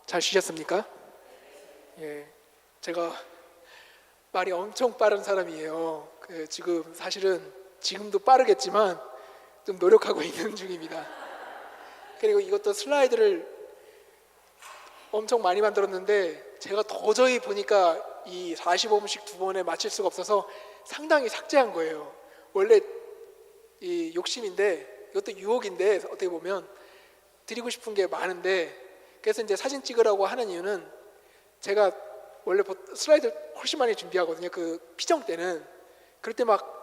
잘 쉬셨습니까? 예, 제가 말이 엄청 빠른 사람이에요. 지금 사실은 지금도 빠르겠지만 좀 노력하고 있는 중입니다. 그리고 이것도 슬라이드를 엄청 많이 만들었는데 제가 도저히 보니까 이 45분씩 두 번에 맞출 수가 없어서 상당히 삭제한 거예요. 원래 이 욕심인데 이것도 유혹인데 어떻게 보면 드리고 싶은 게 많은데, 그래서 이제 사진 찍으라고 하는 이유는 제가 원래 슬라이드 훨씬 많이 준비하거든요. 그 피정 때는. 그럴 때 막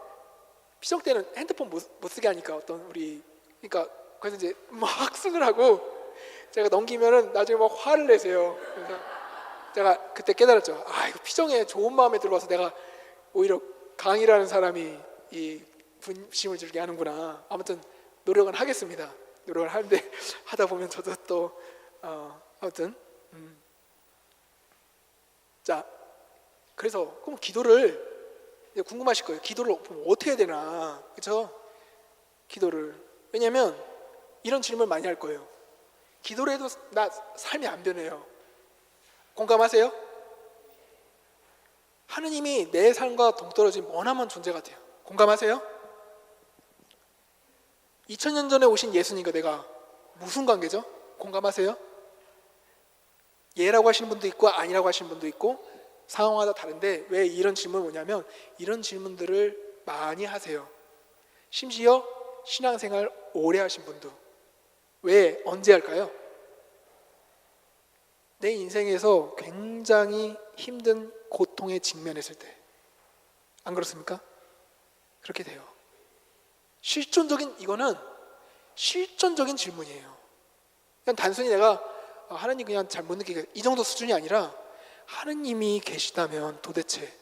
피정 때는 핸드폰 못 쓰게 하니까 그러니까 그래서 이제 막 쓰느라고 제가 넘기면은 나중에 막 화를 내세요. 그래서 제가 그때 깨달았죠. 이거 피정에 좋은 마음에 들어와서 내가 오히려 강의라는 사람이 이 분심을 들게 하는구나. 아무튼 노력은 하겠습니다. 노력을 하는데 하다 보면 저도 또 아무튼 자, 그래서 그럼 기도를 궁금하실 거예요. 기도를 어떻게 해야 되나, 그렇죠? 기도를. 왜냐하면 이런 질문 많이 할 거예요. 기도를 해도 나 삶이 안 변해요. 공감하세요? 하느님이 내 삶과 동떨어진 머나먼 존재 같아요. 공감하세요? 2000년 전에 오신 예수님과 내가 무슨 관계죠? 공감하세요? 예라고 하시는 분도 있고 아니라고 하시는 분도 있고 상황마다 다른데, 왜 이런 질문을 뭐냐면 이런 질문들을 많이 하세요. 심지어 신앙생활 오래 하신 분도. 왜? 언제 할까요? 내 인생에서 굉장히 힘든 고통에 직면했을 때. 안 그렇습니까? 그렇게 돼요. 이거는 실존적인 질문이에요. 그냥 단순히 내가 하나님 그냥 잘 못 느끼게 이 정도 수준이 아니라 하느님이 계시다면 도대체,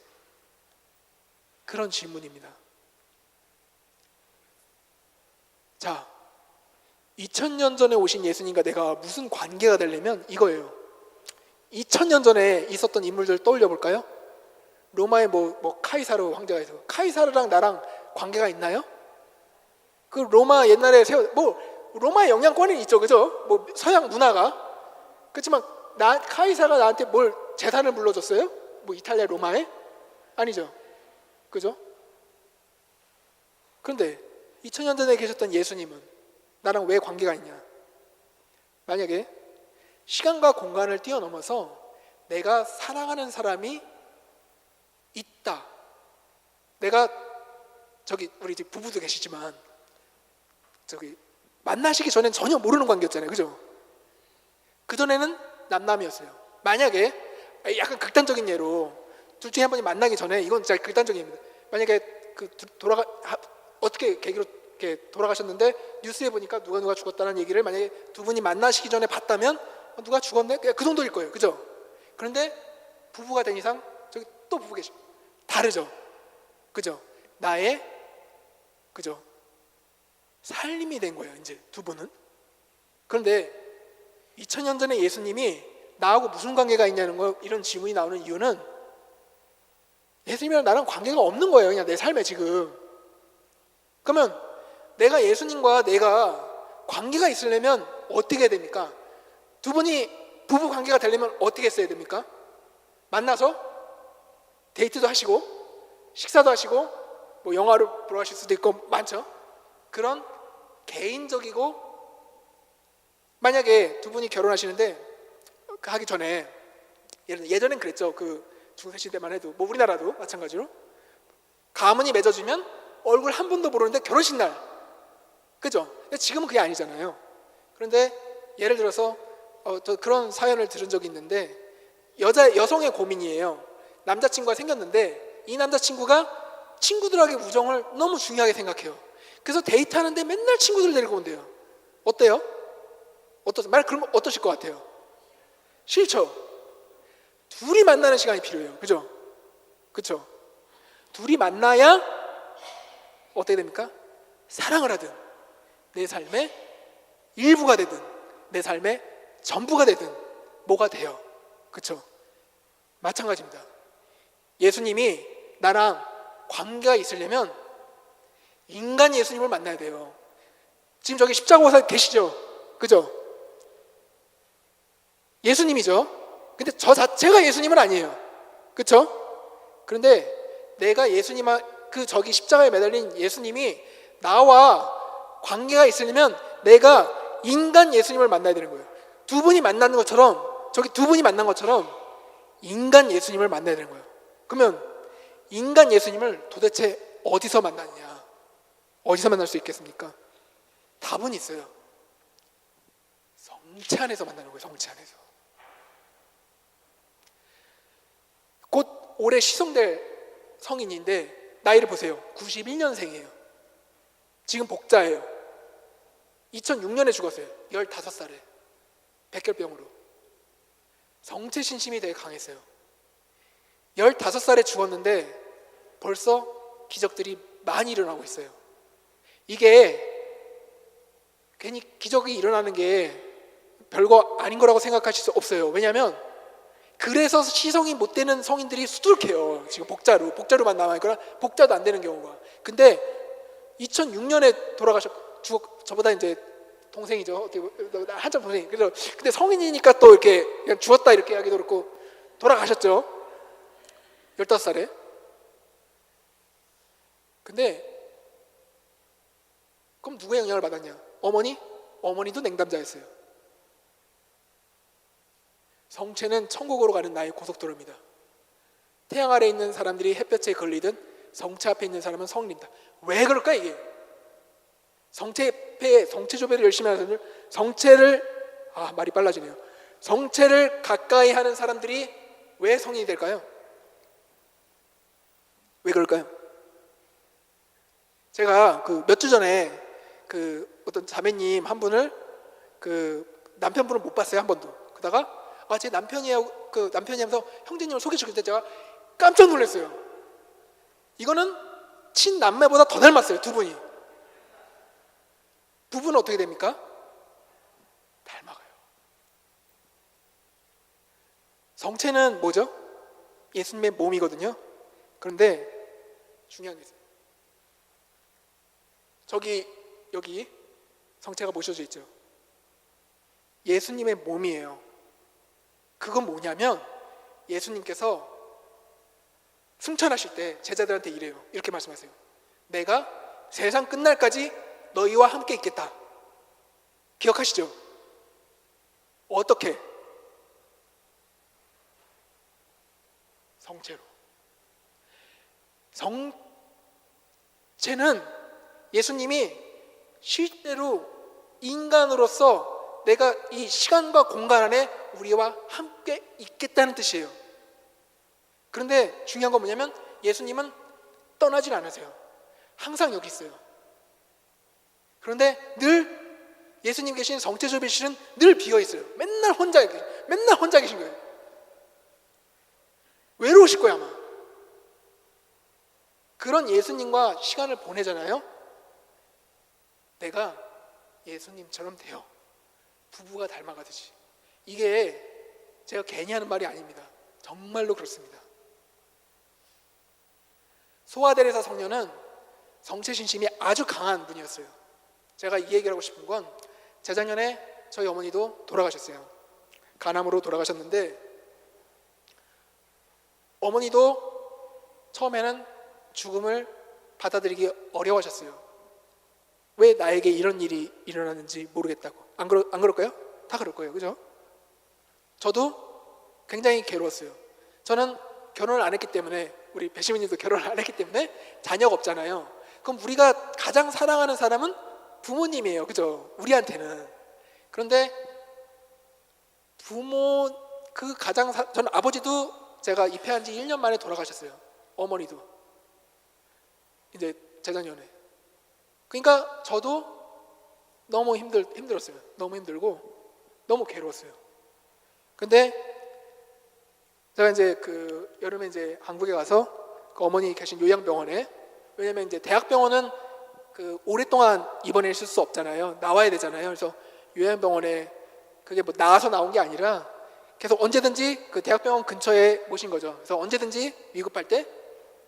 그런 질문입니다. 자, 2000년 전에 오신 예수님과 내가 무슨 관계가 되려면 이거예요. 2000년 전에 있었던 인물들 떠올려 볼까요? 로마의 카이사르 황제가 있어. 카이사르랑 나랑 관계가 있나요? 그 로마 옛날에 로마의 영향권이 있죠, 그죠? 서양 문화가. 그렇지만 카이사가 나한테 뭘 재산을 물려줬어요? 이탈리아 로마에? 아니죠, 그죠? 그런데 2000년 전에 계셨던 예수님은 나랑 왜 관계가 있냐? 만약에 시간과 공간을 뛰어넘어서 내가 사랑하는 사람이 있다. 내가 우리 집 부부도 계시지만 만나시기 전엔 전혀 모르는 관계였잖아요, 그죠? 그전에는 남남이었어요. 만약에 약간 극단적인 예로 둘 중에 한 분이 만나기 전에, 이건 진짜 극단적인 예입니다. 만약에 어떻게 계기로 이렇게 돌아가셨는데 뉴스에 보니까 누가 죽었다는 얘기를 만약에 두 분이 만나시기 전에 봤다면 누가 죽었네? 그 정도일 거예요, 그죠? 그런데 부부가 된 이상 또 부부 계시고 다르죠, 그죠? 나의 그죠? 살림이 된 거예요, 이제 두 분은. 그런데 2000년 전에 예수님이 나하고 무슨 관계가 있냐는 거, 이런 질문이 나오는 이유는 예수님이랑 나랑 관계가 없는 거예요, 그냥 내 삶에 지금. 그러면 내가 예수님과 내가 관계가 있으려면 어떻게 해야 됩니까? 두 분이 부부 관계가 되려면 어떻게 했어야 됩니까? 만나서 데이트도 하시고 식사도 하시고 영화를 보러 가실 수도 있고 많죠. 그런 개인적이고, 만약에 두 분이 결혼하시는데 하기 전에 예전엔 그랬죠. 중세 시대만 해도 우리나라도 마찬가지로 가문이 맺어지면 얼굴 한 번도 모르는데 결혼식 날, 그죠? 지금은 그게 아니잖아요. 그런데 예를 들어서 저 그런 사연을 들은 적이 있는데, 여성의 고민이에요. 남자친구가 생겼는데 이 남자친구가 친구들에게 우정을 너무 중요하게 생각해요. 그래서 데이트하는데 맨날 친구들 데리고 온대요. 어때요? 그러면 어떠실 것 같아요? 싫죠? 둘이 만나는 시간이 필요해요, 그죠? 그쵸? 둘이 만나야 어떻게 됩니까? 사랑을 하든, 내 삶의 일부가 되든, 내 삶의 전부가 되든 뭐가 돼요, 그쵸? 마찬가지입니다. 예수님이 나랑 관계가 있으려면 인간 예수님을 만나야 돼요. 지금 저기 십자가 보사 계시죠? 그죠? 예수님이죠. 근데 저 자체가 예수님은 아니에요. 그렇죠? 그런데 내가 예수님, 그 저기 십자가에 매달린 예수님이 나와 관계가 있으려면 내가 인간 예수님을 만나야 되는 거예요. 두 분이 만나는 것처럼, 저기 두 분이 만난 것처럼 인간 예수님을 만나야 되는 거예요. 그러면 인간 예수님을 도대체 어디서 만나느냐? 어디서 만날 수 있겠습니까? 답은 있어요. 성체 안에서 만나는 거예요. 성체 안에서. 곧 올해 시성될 성인인데 나이를 보세요. 91년생이에요. 지금 복자예요. 2006년에 죽었어요. 15살에 백혈병으로. 성체 신심이 되게 강했어요. 15살에 죽었는데 벌써 기적들이 많이 일어나고 있어요. 이게 괜히 기적이 일어나는 게 별거 아닌 거라고 생각하실 수 없어요. 왜냐하면 그래서 시성이 못 되는 성인들이 수두룩해요. 지금 복자로만 남아있거나 복자도 안 되는 경우가. 근데 2006년에 저보다 이제 동생이죠. 한참 동생이. 그래서 근데 성인이니까 또 이렇게 그냥 죽었다 이렇게 하기도 그렇고 돌아가셨죠. 15살에. 근데 그럼 누구의 영향을 받았냐? 어머니? 어머니도 냉담자였어요. 성체는 천국으로 가는 나의 고속도로입니다. 태양 아래 있는 사람들이 햇볕에 걸리든 성체 앞에 있는 사람은 성인입니다. 왜 그럴까 이게? 성체 조배를 열심히 하는 사람들, 말이 빨라지네요. 성체를 가까이 하는 사람들이 왜 성인이 될까요? 왜 그럴까요? 제가 몇 주 전에 어떤 자매님 한 분을 남편분을 못 봤어요. 한 번도. 그러다가 제 남편이에요. 남편이 하면서 형제님을 소개시켰을 때 제가 깜짝 놀랐어요. 이거는 친남매보다 더 닮았어요. 두 분이. 부부는 어떻게 됩니까? 닮아가요. 성체는 뭐죠? 예수님의 몸이거든요. 그런데 중요한 게 있어요. 여기 성체가 모셔져 있죠. 예수님의 몸이에요. 그건 뭐냐면 예수님께서 승천하실 때 제자들한테 이래요. 이렇게 말씀하세요. 내가 세상 끝날까지 너희와 함께 있겠다. 기억하시죠? 어떻게? 성체로. 성체는 예수님이 실제로 인간으로서 내가 이 시간과 공간 안에 우리와 함께 있겠다는 뜻이에요. 그런데 중요한 건 뭐냐면 예수님은 떠나질 않으세요. 항상 여기 있어요. 그런데 늘 예수님 계신 성체조비실은 늘 비어 있어요. 맨날 혼자 계신 거예요. 외로우실 거예요 아마. 그런 예수님과 시간을 보내잖아요. 내가 예수님처럼 돼요. 부부가 닮아가듯이. 이게 제가 괜히 하는 말이 아닙니다. 정말로 그렇습니다. 소아데레사 성녀는 성체신심이 아주 강한 분이었어요. 제가 이 얘기를 하고 싶은 건 재작년에 저희 어머니도 돌아가셨어요. 간암으로 돌아가셨는데 어머니도 처음에는 죽음을 받아들이기 어려워하셨어요. 왜 나에게 이런 일이 일어나는지 모르겠다고. 안 그럴까요? 다 그럴 거예요. 그죠? 저도 굉장히 괴로웠어요. 저는 결혼을 안 했기 때문에, 우리 배시민님도 결혼을 안 했기 때문에 자녀가 없잖아요. 그럼 우리가 가장 사랑하는 사람은 부모님이에요. 그죠? 우리한테는. 그런데 저는 아버지도 제가 입회한 지 1년 만에 돌아가셨어요. 어머니도. 이제 재작년에. 그러니까 저도 너무 힘들었어요. 너무 힘들고 너무 괴로웠어요. 근데 제가 이제 여름에 이제 한국에 가서 어머니 계신 요양병원에, 왜냐면 이제 대학병원은 오랫동안 입원해 있을 수 없잖아요. 나와야 되잖아요. 그래서 요양병원에 그게 뭐 나와서 나온 게 아니라 계속 언제든지 대학병원 근처에 모신 거죠. 그래서 언제든지 위급할 때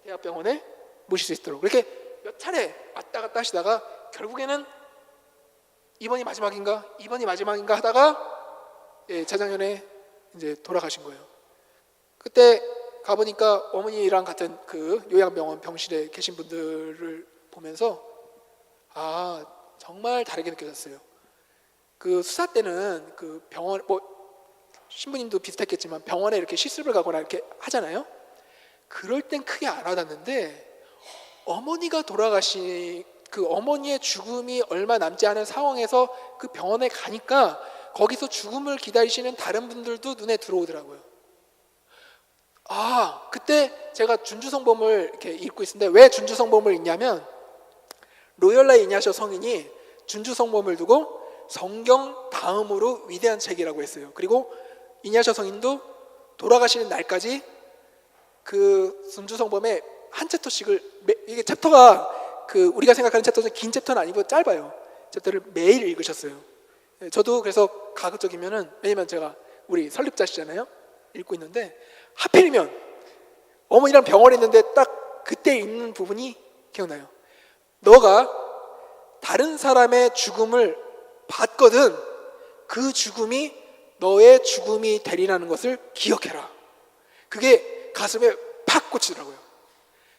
대학병원에 모실 수 있도록 그렇게 몇 차례 왔다 갔다 하시다가 결국에는 이번이 마지막인가 하다가 재작년에 이제 돌아가신 거예요. 그때 가보니까 어머니랑 같은 그 요양병원 병실에 계신 분들을 보면서 정말 다르게 느껴졌어요. 그 수사 때는 그 병원, 신부님도 비슷했겠지만 병원에 이렇게 시술을 가거나 이렇게 하잖아요. 그럴 땐 크게 안 와닿는데 어머니가 돌아가신 그 어머니의 죽음이 얼마 남지 않은 상황에서 그 병원에 가니까 거기서 죽음을 기다리시는 다른 분들도 눈에 들어오더라고요. 그때 제가 준주성범을 이렇게 읽고 있었는데, 왜 준주성범을 읽냐면 로열라 이냐셔 성인이 준주성범을 두고 성경 다음으로 위대한 책이라고 했어요. 그리고 이냐셔 성인도 돌아가시는 날까지 그 준주성범의 한 챕터씩을, 이게 챕터가 그 우리가 생각하는 챕터는 긴 챕터는 아니고 짧아요. 챕터를 매일 읽으셨어요. 저도 그래서 가급적이면은, 왜냐면 제가 우리 설립자시잖아요. 읽고 있는데 하필이면 어머니랑 병원에 있는데 딱 그때 있는 부분이 기억나요. 너가 다른 사람의 죽음을 봤거든 그 죽음이 너의 죽음이 되리라는 것을 기억해라. 그게 가슴에 팍 꽂히더라고요.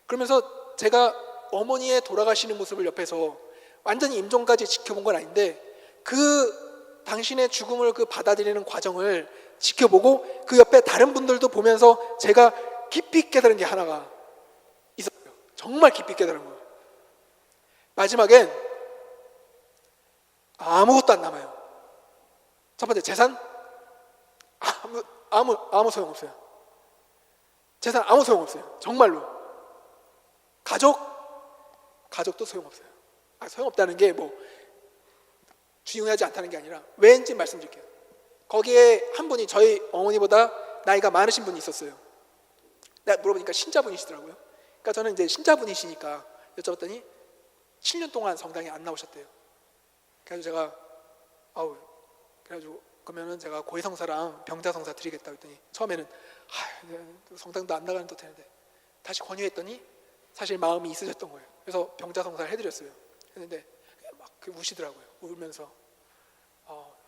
그러면서 제가 어머니의 돌아가시는 모습을 옆에서 완전히 임종까지 지켜본 건 아닌데 그 당신의 죽음을 그 받아들이는 과정을 지켜보고 그 옆에 다른 분들도 보면서 제가 깊이 깨달은 게 하나가 있었어요. 정말 깊이 깨달은 거예요. 마지막엔 아무것도 안 남아요. 첫 번째, 재산 아무 소용없어요. 재산 아무 소용없어요. 정말로. 가족도 소용없어요. 소용없다는 게 중요하지 않다는 게 아니라 왠지 말씀드릴게요. 거기에 한 분이 저희 어머니보다 나이가 많으신 분이 있었어요. 내가 물어보니까 신자분이시더라고요. 그러니까 저는 이제 신자분이시니까 여쭤봤더니 7년 동안 성당에 안 나오셨대요. 그래서 제가 그래가지고 그러면은 제가 고해성사랑 병자성사 드리겠다 했더니 처음에는 성당도 안 나가는 또 되는데 다시 권유했더니 사실 마음이 있으셨던 거예요. 그래서 병자성사를 해드렸어요. 했는데 막 우시더라고요. 울면서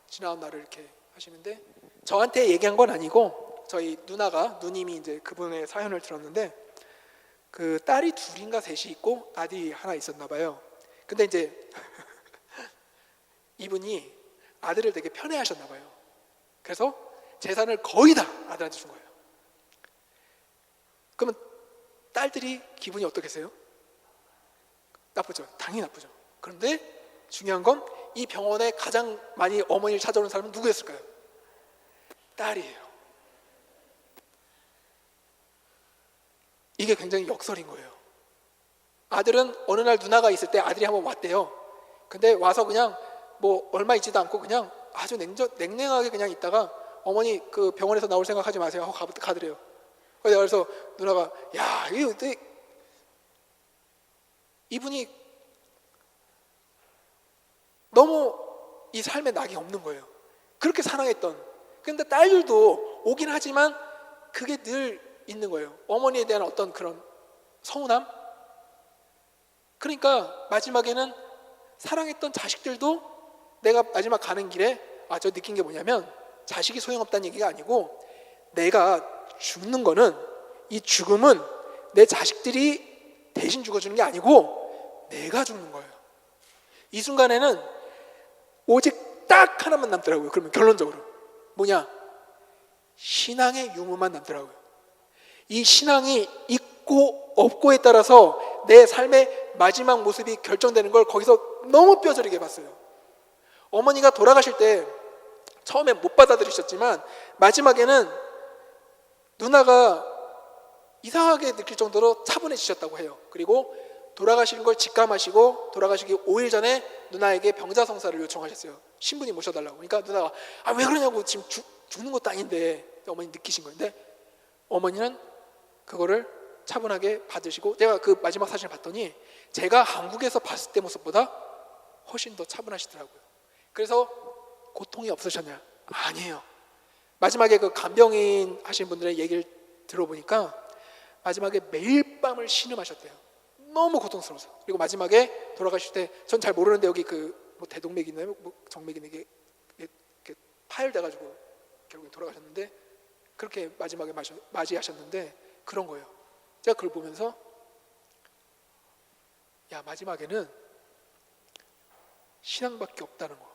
지나온 날을 이렇게 하시는데 저한테 얘기한 건 아니고 저희 누님이 이제 그분의 사연을 들었는데 그 딸이 둘인가 셋이 있고 아들이 하나 있었나 봐요. 근데 이제 이분이 아들을 되게 편애하셨나 봐요. 그래서 재산을 거의 다 아들한테 준 거예요. 그러면 딸들이 기분이 어떻겠어요? 나쁘죠. 당연히 나쁘죠. 그런데 중요한 건 이 병원에 가장 많이 어머니를 찾아오는 사람은 누구였을까요? 딸이에요. 이게 굉장히 역설인 거예요. 아들은 어느 날 누나가 있을 때 아들이 한번 왔대요. 근데 와서 그냥 얼마 있지도 않고 그냥 아주 냉랭하게 그냥 있다가 어머니 그 병원에서 나올 생각하지 마세요 하고 가더래요. 그래서 누나가 이분이 너무 이 삶에 낙이 없는 거예요. 그렇게 사랑했던. 근데 딸들도 오긴 하지만 그게 늘 있는 거예요. 어머니에 대한 어떤 그런 서운함. 그러니까 마지막에는 사랑했던 자식들도 내가 마지막 가는 길에 저 느낀 게 뭐냐면 자식이 소용없다는 얘기가 아니고 내가 죽는 거는 이 죽음은 내 자식들이 대신 죽어주는 게 아니고 내가 죽는 거예요. 이 순간에는 오직 딱 하나만 남더라고요. 그러면 결론적으로 뭐냐? 신앙의 유무만 남더라고요. 이 신앙이 있고 없고에 따라서 내 삶의 마지막 모습이 결정되는 걸 거기서 너무 뼈저리게 봤어요. 어머니가 돌아가실 때 처음에 못 받아들이셨지만 마지막에는 누나가 이상하게 느낄 정도로 차분해지셨다고 해요. 그리고 돌아가시는 걸 직감하시고 돌아가시기 5일 전에 누나에게 병자성사를 요청하셨어요. 신부님 모셔달라고. 그러니까 누나가 왜 그러냐고, 지금 죽는 것도 아닌데. 어머니 느끼신 건데 어머니는 그거를 차분하게 받으시고, 제가 그 마지막 사진을 봤더니 제가 한국에서 봤을 때 모습보다 훨씬 더 차분하시더라고요. 그래서 고통이 없으셨냐? 아니에요. 마지막에 그 간병인 하신 분들의 얘기를 들어보니까 마지막에 매일 밤을 신음하셨대요. 너무 고통스러워서. 그리고 마지막에 돌아가실 때 전 잘 모르는데 여기 대동맥이 있나요? 정맥이 이게 파열돼가지고 결국에 돌아가셨는데 그렇게 마지막에 맞이하셨는데 그런 거예요. 제가 그걸 보면서 야, 마지막에는 신앙밖에 없다는 거.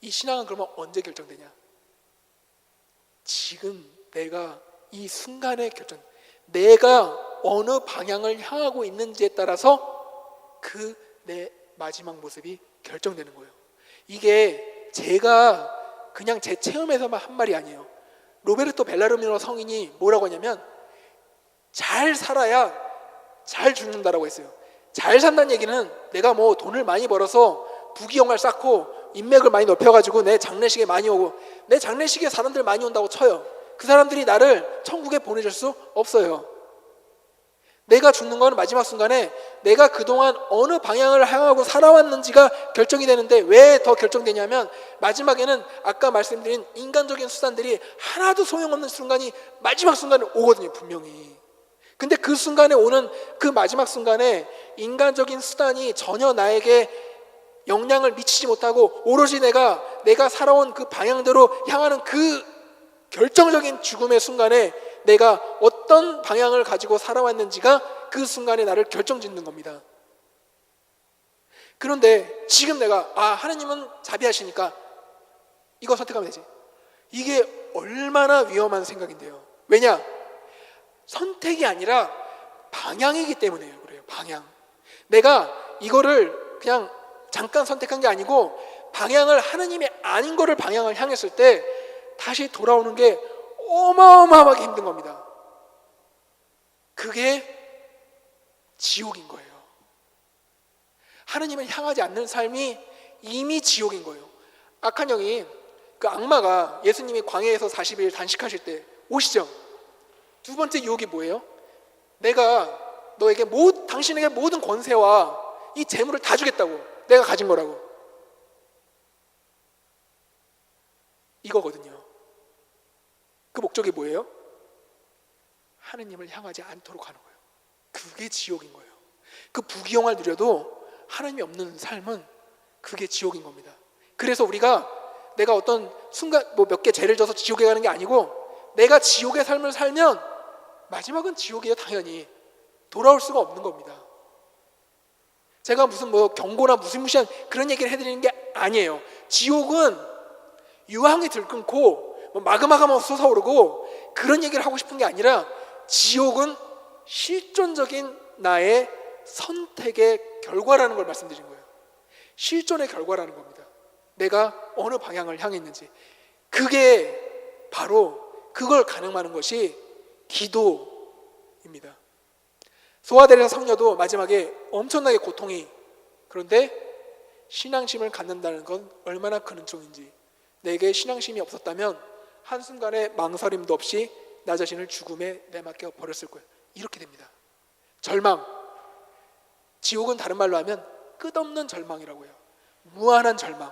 이 신앙은 그러면 언제 결정되냐? 지금 내가 이 순간에 내가 어느 방향을 향하고 있는지에 따라서 그 내 마지막 모습이 결정되는 거예요. 이게 제가 그냥 제 체험에서만 한 말이 아니에요. 로베르토 벨라르미노 성인이 뭐라고 하냐면 잘 살아야 잘 죽는다라고 했어요. 잘 산다는 얘기는 내가 뭐 돈을 많이 벌어서 부귀영화를 쌓고 인맥을 많이 넓혀가지고 내 장례식에 많이 오고, 내 장례식에 사람들 많이 온다고 쳐요. 그 사람들이 나를 천국에 보내줄 수 없어요. 내가 죽는 건 마지막 순간에 내가 그동안 어느 방향을 향하고 살아왔는지가 결정이 되는데, 왜 더 결정되냐면 마지막에는 아까 말씀드린 인간적인 수단들이 하나도 소용없는 순간이 마지막 순간에 오거든요, 분명히. 근데 그 순간에 오는 그 마지막 순간에 인간적인 수단이 전혀 나에게 영향을 미치지 못하고 오로지 내가 살아온 그 방향대로 향하는 그 결정적인 죽음의 순간에 내가 어떤 방향을 가지고 살아왔는지가 그 순간에 나를 결정짓는 겁니다. 그런데 지금 내가 하나님은 자비하시니까 이거 선택하면 되지. 이게 얼마나 위험한 생각인데요. 왜냐? 선택이 아니라 방향이기 때문에요. 그래요. 방향. 내가 이거를 그냥 잠깐 선택한 게 아니고 방향을 하나님이 아닌 거를 방향을 향했을 때 다시 돌아오는 게 어마어마하게 힘든 겁니다. 그게 지옥인 거예요. 하나님을 향하지 않는 삶이 이미 지옥인 거예요. 악한 영이, 그 악마가 예수님이 광야에서 40일 단식하실 때 오시죠. 두 번째 유혹이 뭐예요? 내가 너에게 당신에게 모든 권세와 이 재물을 다 주겠다고, 내가 가진 거라고. 이거거든요. 그 목적이 뭐예요? 하나님을 향하지 않도록 하는 거예요. 그게 지옥인 거예요. 그 부귀영화를 누려도 하나님이 없는 삶은 그게 지옥인 겁니다. 그래서 내가 어떤 순간 몇 개 죄를 져서 지옥에 가는 게 아니고, 내가 지옥의 삶을 살면 마지막은 지옥이에요. 당연히 돌아올 수가 없는 겁니다. 제가 무슨 경고나 무시무시한 그런 얘기를 해드리는 게 아니에요. 지옥은 유황이 들끓고 마그마가 솟아오르고 그런 얘기를 하고 싶은 게 아니라, 지옥은 실존적인 나의 선택의 결과라는 걸 말씀드린 거예요. 실존의 결과라는 겁니다. 내가 어느 방향을 향해 있는지. 그게 바로 그걸 가늠하는 것이 기도입니다. 소아델의 성녀도 마지막에 엄청나게 고통이, 그런데 신앙심을 갖는다는 건 얼마나 큰 은총인지. 내게 신앙심이 없었다면 한순간에 망설임도 없이 나 자신을 죽음에 내맡겨 버렸을 거예요. 이렇게 됩니다. 절망. 지옥은 다른 말로 하면 끝없는 절망이라고 해요. 무한한 절망.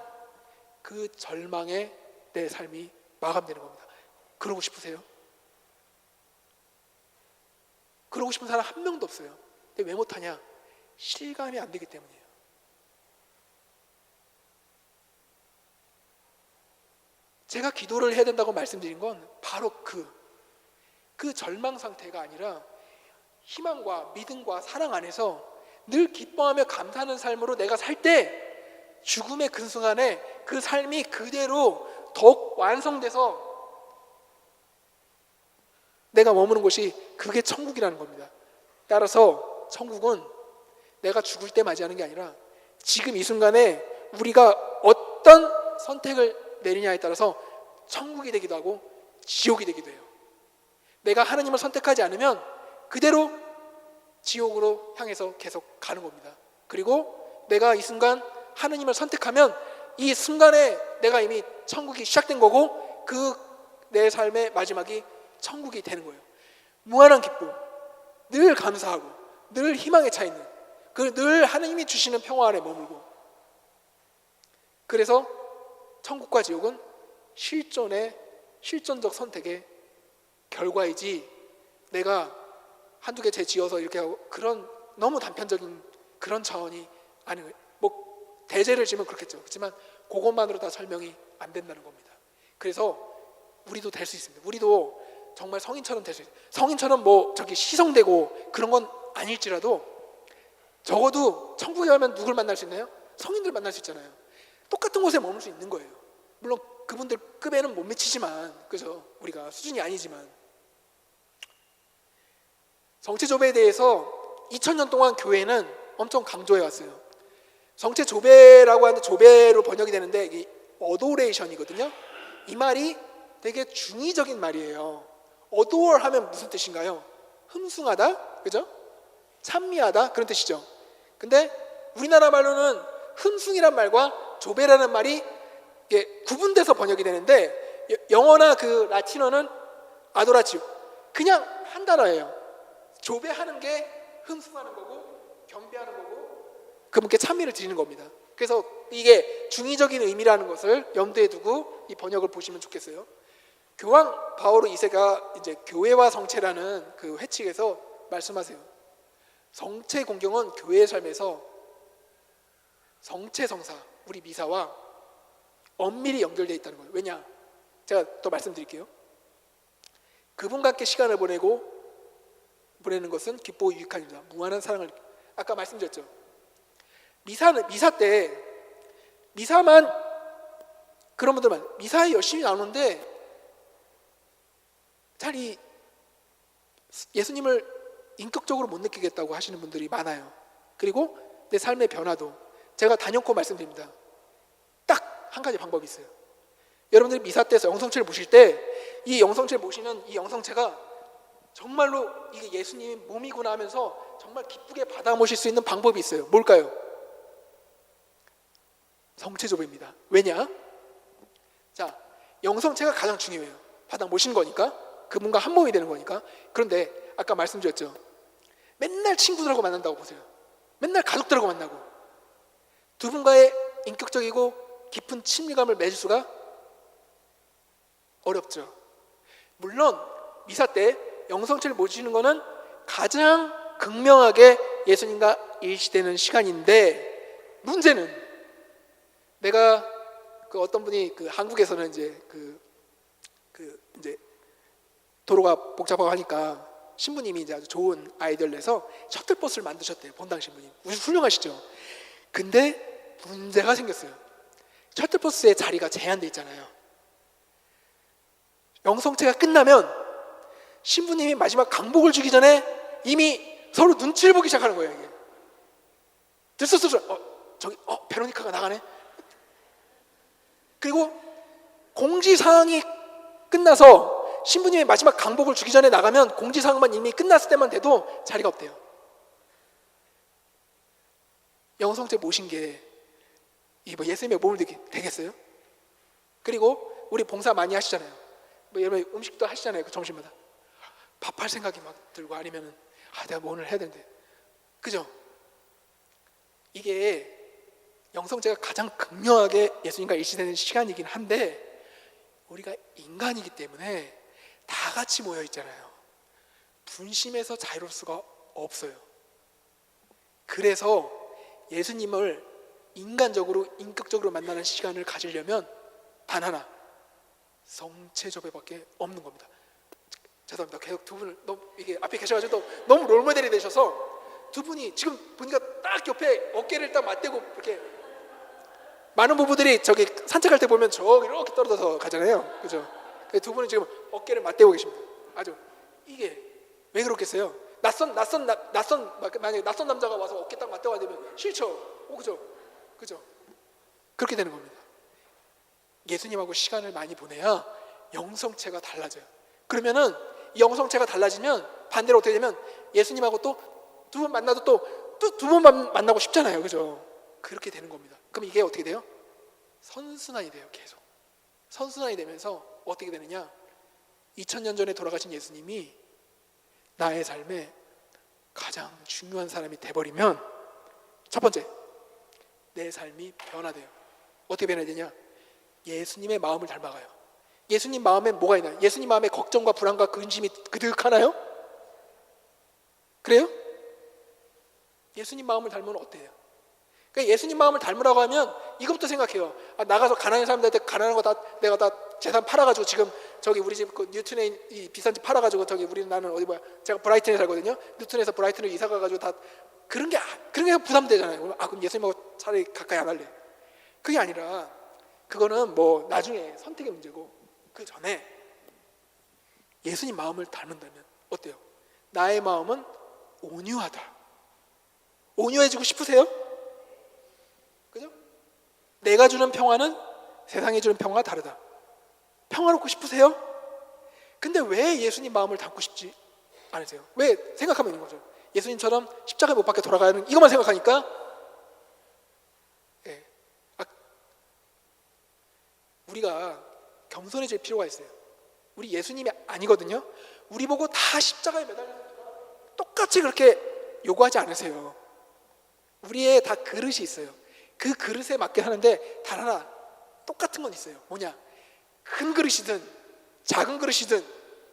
그 절망에 내 삶이 마감되는 겁니다. 그러고 싶으세요? 그러고 싶은 사람 한 명도 없어요. 근데 왜 못하냐? 실감이 안 되기 때문이에요. 제가 기도를 해야 된다고 말씀드린 건 바로 그 절망 상태가 아니라 희망과 믿음과 사랑 안에서 늘 기뻐하며 감사하는 삶으로 내가 살 때, 죽음의 그 순간에 그 삶이 그대로 더욱 완성돼서 내가 머무는 곳이, 그게 천국이라는 겁니다. 따라서 천국은 내가 죽을 때 맞이하는 게 아니라 지금 이 순간에 우리가 어떤 선택을 내리냐에 따라서 천국이 되기도 하고 지옥이 되기도 해요. 내가 하나님을 선택하지 않으면 그대로 지옥으로 향해서 계속 가는 겁니다. 그리고 내가 이 순간 하나님을 선택하면 이 순간에 내가 이미 천국이 시작된 거고, 그 내 삶의 마지막이 천국이 되는 거예요. 무한한 기쁨, 늘 감사하고 늘 희망에 차 있는, 늘 하나님이 주시는 평화 안에 머물고. 그래서 천국과 지옥은 실존적 선택의 결과이지, 내가 한두 개 죄 지어서 이렇게 하고 그런 너무 단편적인 그런 차원이 아니에요. 대죄를 지면 그렇겠죠. 그렇지만 그것만으로 다 설명이 안 된다는 겁니다. 그래서 우리도 될 수 있습니다. 우리도 정말 성인처럼 될 수 있어요. 성인처럼 뭐 저기 시성되고 그런 건 아닐지라도 적어도 천국에 가면 누굴 만날 수 있나요? 성인들 만날 수 있잖아요. 똑같은 곳에 머물 수 있는 거예요. 물론 그분들 급에는 못 미치지만, 그죠? 우리가 수준이 아니지만. 정체조배에 대해서 2000년 동안 교회는 엄청 강조해 왔어요. 정체조배라고 하는데 조배로 번역이 되는데 이게 어도레이션이거든요. 이 말이 되게 중의적인 말이에요. 어도어 하면 무슨 뜻인가요? 흠숭하다, 그죠? 찬미하다, 그런 뜻이죠. 근데 우리나라 말로는 흠숭이란 말과 조배라는 말이 이게 구분돼서 번역이 되는데, 영어나 그 라틴어는 아도라치오, 그냥 한 단어예요. 조배하는 게 흠숭하는 거고 경배하는 거고 그분께 찬미를 드리는 겁니다. 그래서 이게 중의적인 의미라는 것을 염두에 두고 이 번역을 보시면 좋겠어요. 교황 바오로 2세가 이제 교회와 성체라는 그 회칙에서 말씀하세요. 성체 공경은 교회의 삶에서 성체 성사, 우리 미사와 엄밀히 연결되어 있다는 거예요. 왜냐? 제가 또 말씀드릴게요. 그분과 함께 시간을 보내는 것은 기쁘고 유익한 일이다. 무한한 사랑을, 아까 말씀드렸죠. 미사 때 미사만 그런 분들만 미사에 열심히 나오는데 잘 이 예수님을 인격적으로 못 느끼겠다고 하시는 분들이 많아요. 그리고 내 삶의 변화도 제가 단연코 말씀드립니다. 딱 한 가지 방법이 있어요. 여러분들이 미사 때에서 영성체를 모실 때 이 영성체를 모시는 이 영성체가 정말로 이게 예수님이 몸이구나 하면서 정말 기쁘게 받아 모실 수 있는 방법이 있어요. 뭘까요? 성체조배입니다. 왜냐? 자, 영성체가 가장 중요해요. 받아 모신 거니까, 그분과 한 몸이 되는 거니까. 그런데 아까 말씀드렸죠. 맨날 친구들하고 만난다고 보세요. 맨날 가족들하고 만나고 두 분과의 인격적이고 깊은 친밀감을 맺을 수가 어렵죠. 물론 미사 때 영성체를 모시는 것은 가장 극명하게 예수님과 일시되는 시간인데, 문제는 내가 그 어떤 분이 그 한국에서는 이제 이제 도로가 복잡하고 하니까 신부님이 이제 아주 좋은 아이디어를 내서 셔틀버스를 만드셨대요. 본당 신부님 훌륭하시죠. 근데 문제가 생겼어요. 셔틀버스의 자리가 제한돼 있잖아요. 영성체가 끝나면 신부님이 마지막 강복을 주기 전에 이미 서로 눈치를 보기 시작하는 거예요. 이게. 들썩들썩 저기 베로니카가 나가네. 그리고 공지사항이 끝나서 신부님이 마지막 강복을 주기 전에 나가면 공지사항만 이미 끝났을 때만 돼도 자리가 없대요. 영성체 모신 게 뭐 예수님의 몸을 되겠어요? 그리고 우리 봉사 많이 하시잖아요. 뭐 여러분 음식도 하시잖아요. 그 점심마다 밥할 생각이 막 들고, 아니면은 내가 뭐 오늘 해야 되는데, 그죠? 이게 영성체가 가장 극명하게 예수님과 일치되는 시간이긴 한데, 우리가 인간이기 때문에 다 같이 모여 있잖아요. 분심에서 자유로울 수가 없어요. 그래서 예수님을 인간적으로 인격적으로 만나는 시간을 가지려면 단 하나, 성체조배밖에 없는 겁니다. 죄송합니다. 계속 두 분을 너무 이게 앞에 계셔가지고 너무 롤모델이 되셔서 두 분이 지금 보니까 딱 옆에 어깨를 딱 맞대고 이렇게, 많은 부부들이 저기 산책할 때 보면 저기 이렇게 떨어져서 가잖아요. 그죠? 두 분은 지금 어깨를 맞대고 계십니다. 아주 이게 왜 그렇겠어요? 만약에 낯선 남자가 와서 어깨 딱 맞대고 앉으면 싫죠. 그죠? 그렇게 되는 겁니다. 예수님하고 시간을 많이 보내야 영성체가 달라져요. 그러면은 이 영성체가 달라지면 반대로 어떻게 되면 예수님하고 또 두 번 만나도 또 두 번 만나고 싶잖아요. 그죠? 그렇게 되는 겁니다. 그럼 이게 어떻게 돼요? 선순환이 돼요. 계속 선순환이 되면서 어떻게 되느냐, 2000년 전에 돌아가신 예수님이 나의 삶에 가장 중요한 사람이 돼버리면, 첫 번째, 내 삶이 변화돼요. 어떻게 변해야 되냐? 예수님의 마음을 닮아가요. 예수님 마음에 뭐가 있나요? 예수님 마음에 걱정과 불안과 근심이 그득하나요? 그래요? 예수님 마음을 닮으면 어때요? 그러니까 예수님 마음을 닮으라고 하면 이것부터 생각해요. 나가서 가난한 사람들한테 가난한 거 다 내가 다 재산 팔아가지고 지금 저기 우리 집 그 뉴튼에 이 비싼 집 팔아가지고 저기 나는 어디 뭐야 제가 브라이튼에 살거든요. 뉴튼에서 브라이튼으로 이사 가가지고 다 그런 게 부담되잖아요. 그럼 예수님하고 차라리 가까이 안 할래. 그게 아니라 그거는 뭐 나중에 선택의 문제고 그 전에 예수님 마음을 닮은다면 어때요? 나의 마음은 온유하다. 온유해지고 싶으세요? 그죠? 내가 주는 평화는 세상이 주는 평화가 다르다. 평화롭고 싶으세요? 근데 왜 예수님 마음을 닮고 싶지 않으세요? 왜 생각하면 있는 거죠? 예수님처럼 십자가에 못 박혀 돌아가는 이것만 생각하니까 우리가 겸손해질 필요가 있어요. 우리 예수님이 아니거든요. 우리 보고 다 십자가에 매달려서 똑같이 그렇게 요구하지 않으세요. 우리의 다 그릇이 있어요. 그 그릇에 맞게 하는데 단 하나 똑같은 건 있어요. 뭐냐? 큰 그릇이든 작은 그릇이든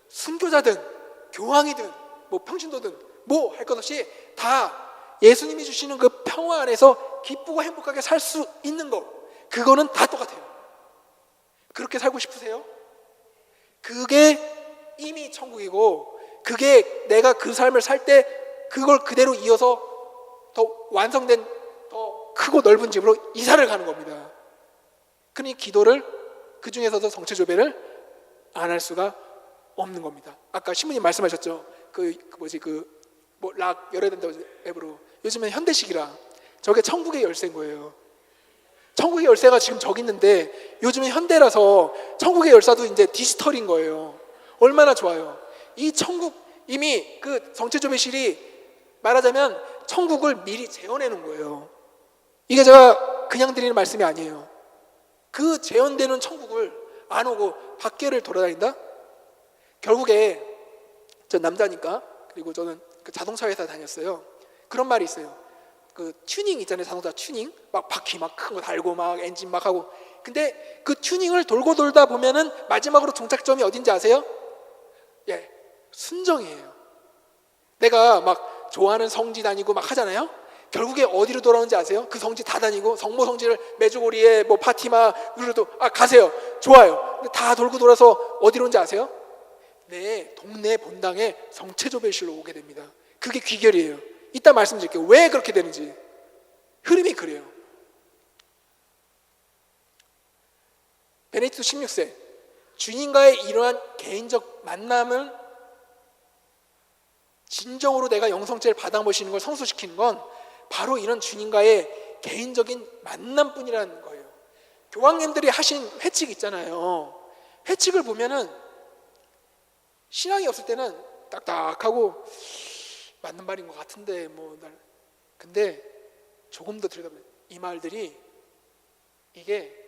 순교자든 교황이든 뭐 평신도든 뭐 할 것 없이 다 예수님이 주시는 그 평화 안에서 기쁘고 행복하게 살 수 있는 거, 그거는 다 똑같아요. 그렇게 살고 싶으세요? 그게 이미 천국이고, 그게 내가 그 삶을 살 때 그걸 그대로 이어서 더 완성된 더 크고 넓은 집으로 이사를 가는 겁니다. 그러니 기도를 그 중에서도 정체조배를 안 할 수가 없는 겁니다. 아까 신부님 말씀하셨죠. 락 열어야 된다고 앱으로. 요즘엔 현대식이라 저게 천국의 열쇠인 거예요. 천국의 열쇠가 지금 저기 있는데 요즘은 현대라서 천국의 열쇠도 이제 디지털인 거예요. 얼마나 좋아요. 이 천국 이미 그 정체조배실이 말하자면 천국을 미리 재현해 놓은 거예요. 이게 제가 그냥 드리는 말씀이 아니에요. 그 재현되는 천국을 안 오고 밖에를 돌아다닌다? 결국에 전 남자니까, 그리고 저는 그 자동차 회사 다녔어요. 그런 말이 있어요. 그 튜닝 있잖아요. 자동차 튜닝 막 바퀴 막 큰 거 달고 막 엔진 막 하고. 근데 그 튜닝을 돌고 돌다 보면은 마지막으로 종착점이 어딘지 아세요? 예, 순정이에요. 내가 막 좋아하는 성지 다니고 막 하잖아요. 결국에 어디로 돌아오는지 아세요? 그 성지 다 다니고 성모 성지를 메주고리에 뭐 파티마 누르도 가세요. 좋아요. 근데 다 돌고 돌아서 어디로 오는지 아세요? 내 동네 본당에 정체조배실로 오게 됩니다. 그게 귀결이에요. 이따 말씀드릴게요. 왜 그렇게 되는지. 흐름이 그래요. 베네딕토 16세 주님과의 이러한 개인적 만남을 진정으로 내가 영성체를 받아보시는 걸 성수시키는 건 바로 이런 주님과의 개인적인 만남뿐이라는 거예요. 교황님들이 하신 회칙 있잖아요. 회칙을 보면은 신앙이 없을 때는 딱딱하고 맞는 말인 것 같은데 근데 조금 더 들여다보면 이 말들이 이게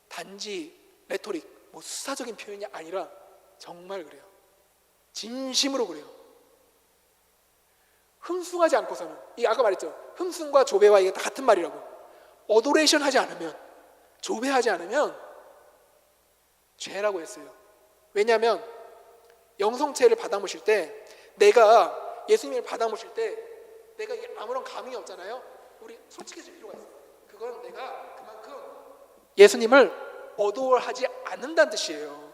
단지 레토릭 수사적인 표현이 아니라 정말 그래요. 진심으로 그래요. 흠숭하지 않고서는, 이 아까 말했죠. 흠숭과 조배와 이게 다 같은 말이라고. 어도레이션 하지 않으면, 조배하지 않으면 죄라고 했어요. 왜냐하면 영성체를 받아 모실 때, 내가 예수님을 받아 모실 때 내가 이게 아무런 감흥이 없잖아요. 우리 솔직해질 필요가 있어요. 그건 내가 그만큼 예수님을 어도하지 않는다는 뜻이에요.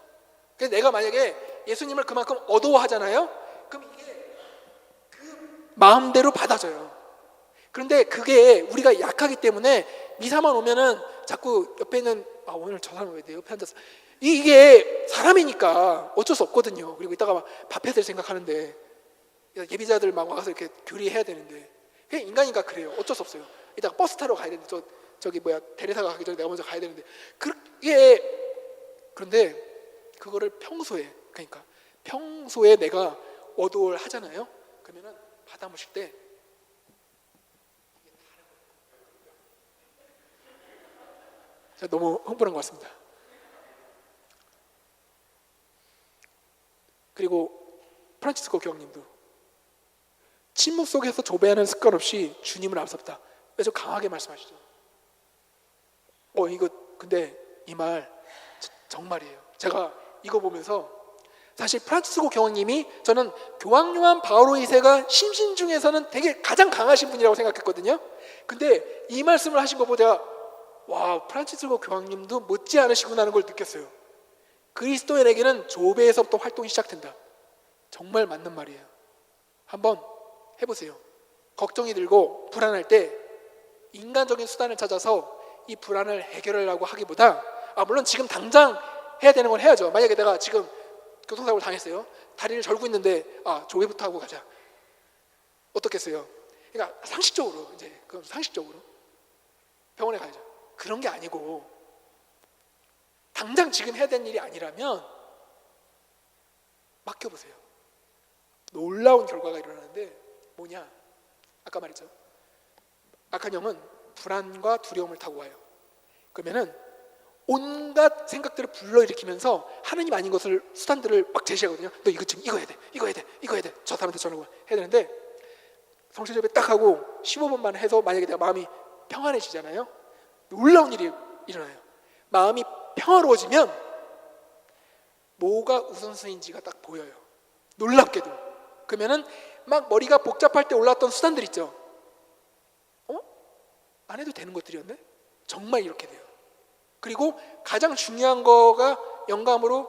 그래서 내가 만약에 예수님을 그만큼 어도하잖아요. 그럼 이게 그 마음대로 받아져요. 그런데 그게 우리가 약하기 때문에 미사만 오면은 자꾸 옆에 있는 오늘 저 사람 왜 내 옆에 앉았어? 이게 사람이니까 어쩔 수 없거든요. 그리고 이따가 막 밥 해야 될 생각하는데 예비자들 막 와서 이렇게 교리해야 되는데 그냥 인간이니까 그래요. 어쩔 수 없어요. 이따가 버스 타러 가야 되는데 저기 대리사가 가기 전에 내가 먼저 가야 되는데 그런데 그거를 평소에 내가 어도를 하잖아요. 그러면은 받아 모실 때 제가 너무 흥분한 것 같습니다. 그리고 프란치스코 교황님도 침묵 속에서 조배하는 습관 없이 주님을 앞섭다. 그래서 강하게 말씀하시죠. 이거 근데 이 말 정말이에요. 제가 이거 보면서 사실 프란치스코 교황님이 저는 교황 요한 바오로 2세가 심신 중에서는 되게 가장 강하신 분이라고 생각했거든요. 근데 이 말씀을 하신 거 보자, 와, 프란치스코 교황님도 못지 않으시구나 걸 느꼈어요. 그리스도인에게는 조배에서부터 활동이 시작된다. 정말 맞는 말이에요. 한번 해보세요. 걱정이 들고 불안할 때 인간적인 수단을 찾아서 이 불안을 해결하려고 하기보다, 물론 지금 당장 해야 되는 건 해야죠. 만약에 내가 지금 교통사고를 당했어요. 다리를 절고 있는데 조회부터 하고 가자. 어떻겠어요? 그러니까 상식적으로, 이제 그럼 상식적으로 병원에 가야죠. 그런 게 아니고 당장 지금 해야 되는 일이 아니라면 맡겨보세요. 놀라운 결과가 일어나는데 뭐냐? 아까 말했죠. 악한 영은 불안과 두려움을 타고 와요. 그러면은 온갖 생각들을 불러일으키면서 하느님 아닌 것을, 수단들을 막 제시하거든요. 너 이거 지금 이거 해야 돼, 이거 해야 돼, 이거 해야 돼. 저 사람한테 전화 해야 되는데 성실접에 딱 하고 15분만 해서 만약에 내가 마음이 평안해지잖아요. 놀라운 일이 일어나요. 마음이 평화로워지면 뭐가 우선순위인지가 딱 보여요. 놀랍게도. 그러면은 막 머리가 복잡할 때 올라왔던 수단들 있죠. 안 해도 되는 것들이었네? 정말 이렇게 돼요. 그리고 가장 중요한 거가 영감으로,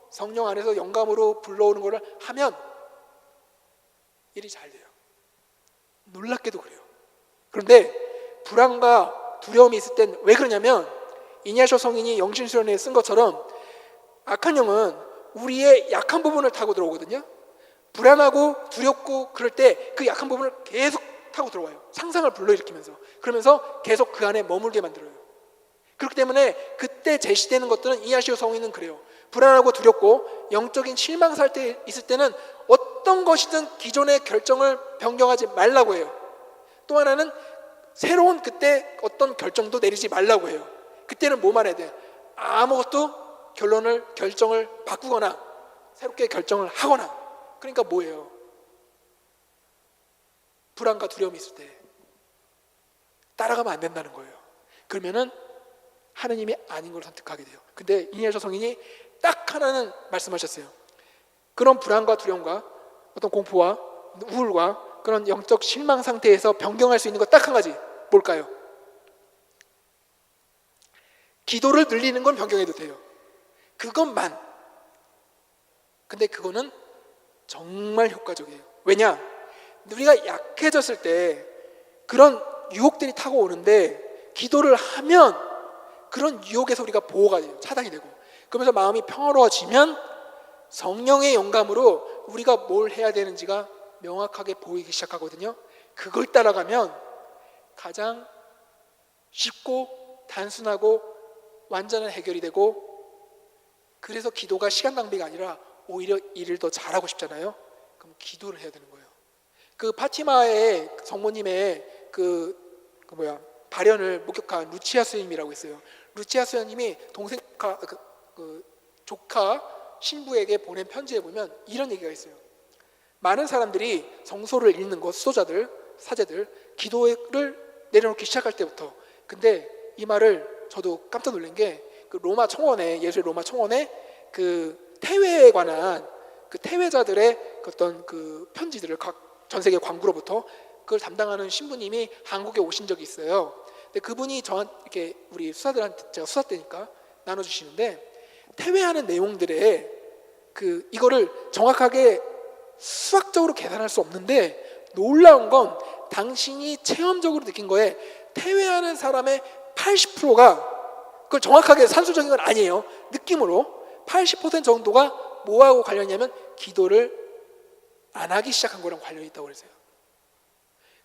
성령 안에서 영감으로 불러오는 거를 하면 일이 잘 돼요. 놀랍게도 그래요. 그런데 불안과 두려움이 있을 땐 왜 그러냐면, 이냐쇼 성인이 영신수련회에 쓴 것처럼 악한 영은 우리의 약한 부분을 타고 들어오거든요. 불안하고 두렵고 그럴 때 그 약한 부분을 계속 타고 들어와요. 상상을 불러일으키면서. 그러면서 계속 그 안에 머물게 만들어요. 그렇기 때문에 그때 제시되는 것들은, 이냐시오 성인은 그래요. 불안하고 두렵고 영적인 실망살 때 있을 때는 어떤 것이든 기존의 결정을 변경하지 말라고 해요. 또 하나는 새로운 그때 어떤 결정도 내리지 말라고 해요. 그때는 뭐만 해야 돼? 아무것도 결정을 바꾸거나 새롭게 결정을 하거나. 그러니까 뭐예요? 불안과 두려움이 있을 때 따라가면 안 된다는 거예요. 그러면은 하느님이 아닌 걸 선택하게 돼요. 근데 이냐쇼 성인이 딱 하나는 말씀하셨어요. 그런 불안과 두려움과 어떤 공포와 우울과 그런 영적 실망 상태에서 변경할 수 있는 것 딱 한 가지. 뭘까요? 기도를 늘리는 건 변경해도 돼요. 그것만. 근데 그거는 정말 효과적이에요. 왜냐? 우리가 약해졌을 때 그런 유혹들이 타고 오는데 기도를 하면 그런 유혹에서 우리가 보호가 돼요. 차단이 되고. 그러면서 마음이 평화로워지면 성령의 영감으로 우리가 뭘 해야 되는지가 명확하게 보이기 시작하거든요. 그걸 따라가면 가장 쉽고 단순하고 완전한 해결이 되고, 그래서 기도가 시간 낭비가 아니라 오히려 일을 더 잘하고 싶잖아요. 그럼 기도를 해야 되는 거예요. 그 파티마의 성모님의 발현을 목격한 루치아 스님이라고 있어요. 루치아 스님이 동생 조카 신부에게 보낸 편지에 보면 이런 얘기가 있어요. 많은 사람들이 성소를 읽는 것, 수도자들, 사제들, 기도를 내려놓기 시작할 때부터. 근데 이 말을 저도 깜짝 놀란 게, 그 로마 청원회, 예수의 로마 청원회 그 태회에 관한 그 태회자들의 어떤 그 편지들을 각 전 세계 광구로부터 그걸 담당하는 신부님이 한국에 오신 적이 있어요. 근데 그분이 저한테 이렇게 우리 수사들한테, 제가 수사 때니까 나눠주시는데, 태회하는 내용들에 이거를 정확하게 수학적으로 계산할 수 없는데 놀라운 건 당신이 체험적으로 느낀 거에 태회하는 사람의 80%가, 그걸 정확하게 산수적인 건 아니에요. 느낌으로 80% 정도가 뭐하고 관련이냐면 기도를 안 하기 시작한 거랑 관련이 있다고 그랬어요.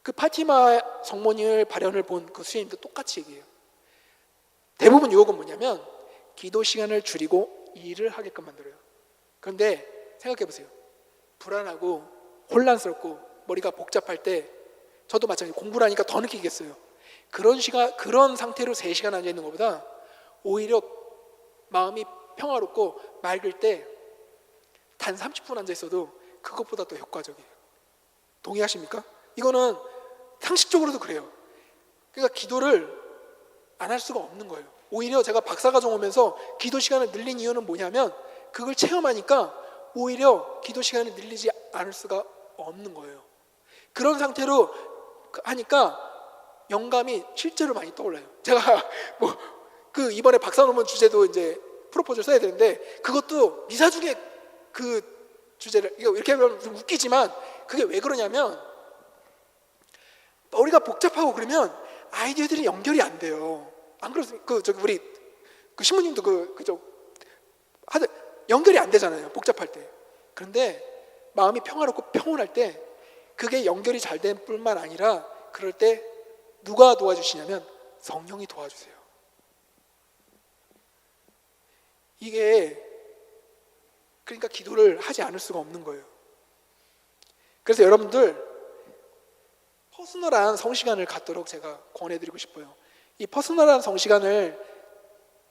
그 파티마 성모님을 발현을 본 그 수녀님도 똑같이 얘기해요. 대부분 유혹은 뭐냐면 기도 시간을 줄이고 일을 하게끔 만들어요. 그런데 생각해 보세요. 불안하고 혼란스럽고 머리가 복잡할 때, 저도 마찬가지, 공부를 하니까 더 느끼겠어요. 그런 상태로 3시간 앉아 있는 것보다 오히려 마음이 평화롭고 맑을 때 단 30분 앉아 있어도 그것보다 더 효과적이에요. 동의하십니까? 이거는 상식적으로도 그래요. 그러니까 기도를 안 할 수가 없는 거예요. 오히려 제가 박사과정 오면서 기도 시간을 늘린 이유는 뭐냐면 그걸 체험하니까 오히려 기도 시간을 늘리지 않을 수가 없는 거예요. 그런 상태로 하니까 영감이 실제로 많이 떠올라요. 제가 이번에 박사 논문 주제도 이제 프로포즈를 써야 되는데, 그것도 미사 중에 그 주제를, 이거 이렇게 하면 좀 웃기지만 그게 왜 그러냐면, 머리가 복잡하고 그러면 아이디어들이 연결이 안 돼요. 안 그렇습니까? 우리 신부님도 연결이 안 되잖아요, 복잡할 때. 그런데 마음이 평화롭고 평온할 때 그게 연결이 잘 된 뿐만 아니라, 그럴 때 누가 도와주시냐면 성령이 도와주세요. 이게 그러니까 기도를 하지 않을 수가 없는 거예요. 그래서 여러분들 퍼스널한 성시간을 갖도록 제가 권해드리고 싶어요. 이 퍼스널한 성시간을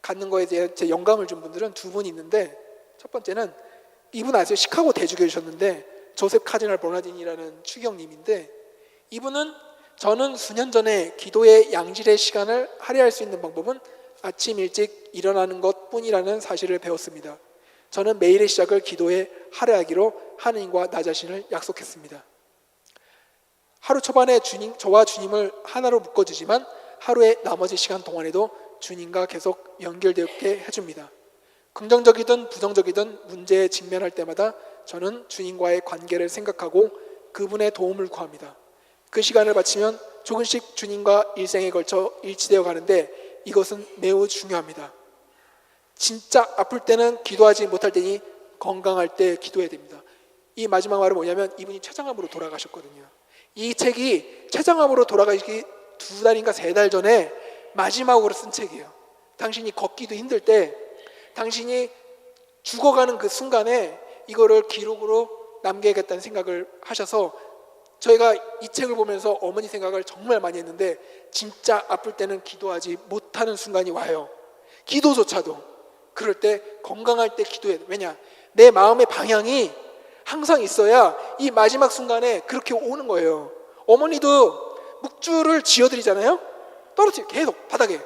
갖는 거에 대해 제 영감을 준 분들은 두 분이 있는데, 첫 번째는 이분 아세요? 시카고 대주교이셨는데 조셉 카디널 버나딘이라는 추경님인데, 이분은 저는 수년 전에 기도의 양질의 시간을 할애할 수 있는 방법은 아침 일찍 일어나는 것뿐이라는 사실을 배웠습니다. 저는 매일의 시작을 기도에 할애하기로 하느님과 나 자신을 약속했습니다. 하루 초반에 저와 주님을 하나로 묶어주지만 하루의 나머지 시간 동안에도 주님과 계속 연결되게 해줍니다. 긍정적이든 부정적이든 문제에 직면할 때마다 저는 주님과의 관계를 생각하고 그분의 도움을 구합니다. 그 시간을 바치면 조금씩 주님과 일생에 걸쳐 일치되어 가는데, 이것은 매우 중요합니다. 진짜 아플 때는 기도하지 못할 때니 건강할 때 기도해야 됩니다. 이 마지막 말은 뭐냐면, 이분이 췌장암으로 돌아가셨거든요. 이 책이 췌장암으로 돌아가시기 2달인가 3달 전에 마지막으로 쓴 책이에요. 당신이 걷기도 힘들 때, 당신이 죽어가는 그 순간에 이거를 기록으로 남겨야겠다는 생각을 하셔서, 저희가 이 책을 보면서 어머니 생각을 정말 많이 했는데, 진짜 아플 때는 기도하지 못하는 순간이 와요. 기도조차도. 그럴 때 건강할 때 기도해야 돼. 왜냐? 내 마음의 방향이 항상 있어야 이 마지막 순간에 그렇게 오는 거예요. 어머니도 묵주를 지어드리잖아요. 떨어뜨려 계속 바닥에.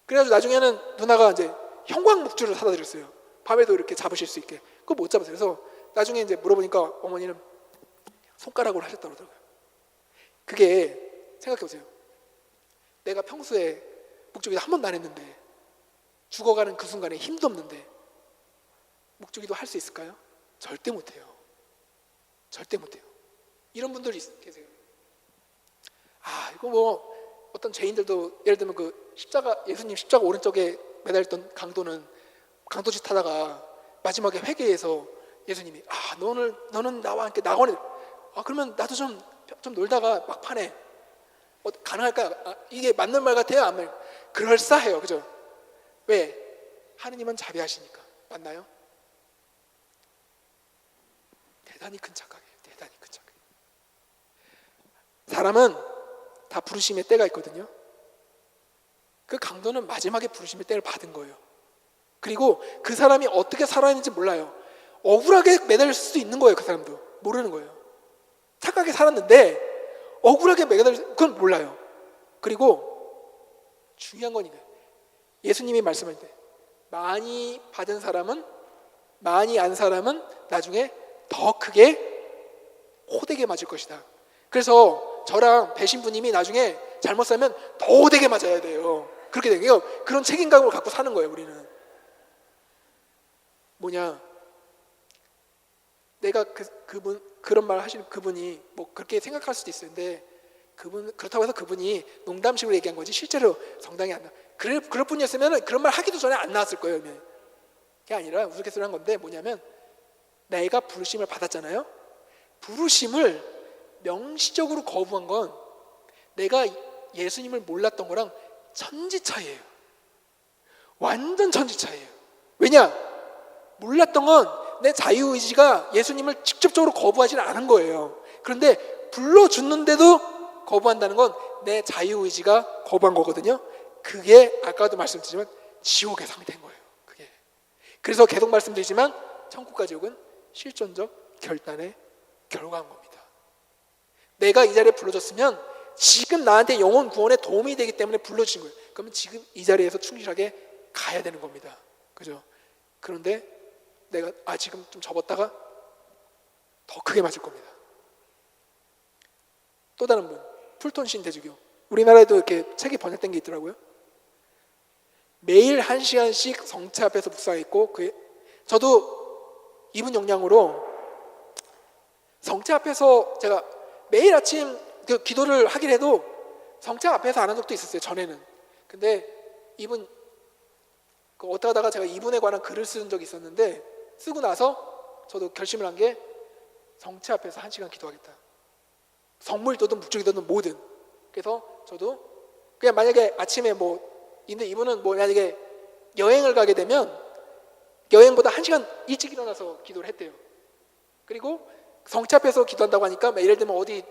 그래가지고 나중에는 누나가 이제 형광 묵주를 사다 드렸어요. 밤에도 이렇게 잡으실 수 있게. 그거 못 잡았어요. 그래서 나중에 이제 물어보니까 어머니는 손가락으로 하셨다고 하더라고요. 그게 생각해보세요. 내가 평소에 묵주기도 한 번도 안 했는데, 죽어가는 그 순간에 힘도 없는데 묵주기도 할 수 있을까요? 절대 못해요. 절대 못해요. 이런 분들이 계세요. 이거 어떤 죄인들도, 예를 들면 예수님 십자가 오른쪽에 매달렸던 강도짓 하다가 마지막에 회개해서 예수님이 너는 나와 함께 낙원에, 그러면 나도 좀 놀다가 막판에 가능할까? 이게 맞는 말 같아요? 안 맞아요? 그럴싸해요. 그죠? 왜? 하느님은 자비하시니까. 맞나요? 대단히 큰 착각이에요. 대단히 큰 착각. 사람은 다 부르심의 때가 있거든요. 그 강도는 마지막에 부르심의 때를 받은 거예요. 그리고 그 사람이 어떻게 살아있는지 몰라요. 억울하게 매달릴 수도 있는 거예요. 그 사람도 모르는 거예요. 착하게 살았는데 억울하게 매달릴, 그건 몰라요. 그리고 중요한 건 이거예요. 예수님이 말씀할 때 많이 받은 사람은, 많이 안 사람은 나중에 더 크게 호되게 맞을 것이다. 그래서 저랑 배신부님이 나중에 잘못 살면 더 호되게 맞아야 돼요. 그렇게 되요. 그런 책임감을 갖고 사는 거예요. 우리는 뭐냐, 내가 그런 말 하시는 그분이 그렇게 생각할 수도 있어요. 근데 그렇다고 해서 그분이 농담식으로 얘기한 거지 실제로 성당에 안 나. 그럴 뿐이었으면 그런 말 하기도 전에 안 나왔을 거예요. 그게 아니라 우스갯소리 한 건데, 뭐냐면 내가 부르심을 받았잖아요. 부르심을 명시적으로 거부한 건 내가 예수님을 몰랐던 거랑 천지 차이예요. 완전 천지 차이예요. 왜냐? 몰랐던 건 내 자유의지가 예수님을 직접적으로 거부하지는 않은 거예요. 그런데 불러줬는데도 거부한다는 건 내 자유의지가 거부한 거거든요. 그게 아까도 말씀드리지만 지옥의 상이 된 거예요. 그게. 그래서 계속 말씀드리지만 천국과 지옥은 실존적 결단의 결과인 겁니다. 내가 이 자리에 불러줬으면 지금 나한테 영혼 구원에 도움이 되기 때문에 불러주신 거예요. 그러면 지금 이 자리에서 충실하게 가야 되는 겁니다. 그죠? 그런데 내가 지금 좀 접었다가 더 크게 맞을 겁니다. 또 다른 분, 풀톤 신대주교. 우리나라에도 이렇게 책이 번역된 게 있더라고요. 매일 1시간씩 성체 앞에서 묵상했고, 저도 이분 영향으로 성체 앞에서 제가 매일 아침 기도를 하긴 해도 성체 앞에서 안 한 적도 있었어요, 전에는. 근데 이분 어떻게 하다가 제가 이분에 관한 글을 쓴 적이 있었는데, 쓰고 나서 저도 결심을 한 게 성체 앞에서 1시간 기도하겠다. 성물도든 묵주기도든 뭐든. 그래서 저도 그냥 만약에 아침에 근데 이분은 만약에 여행을 가게 되면 여행보다 1시간 일찍 일어나서 기도를 했대요. 그리고 성체 앞에서 기도한다고 하니까 예를 들면 어디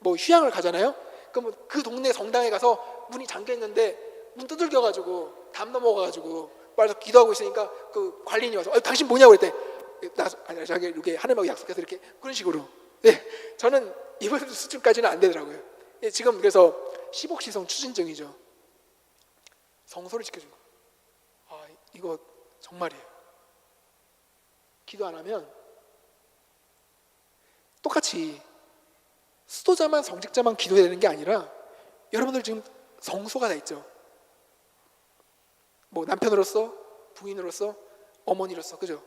휴양을 가잖아요. 그럼 그 동네 성당에 가서 문이 잠겨 있는데 문 두들겨가지고 담 넘어가가지고 말해서 기도하고 있으니까 그 관리인이 와서 당신 뭐냐고 그랬대. 자기 이렇게 하나님하고 약속해서 이렇게 그런 식으로. 네, 저는 이번 수준까지는 안 되더라고요. 네, 지금 그래서 시복시성 추진증이죠. 성소를 지켜준 거. 이거 정말이에요. 기도 안 하면 똑같이 수도자만 성직자만 기도해야 되는 게 아니라 여러분들 지금 성소가 다 있죠. 남편으로서, 부인으로서, 어머니로서, 그죠?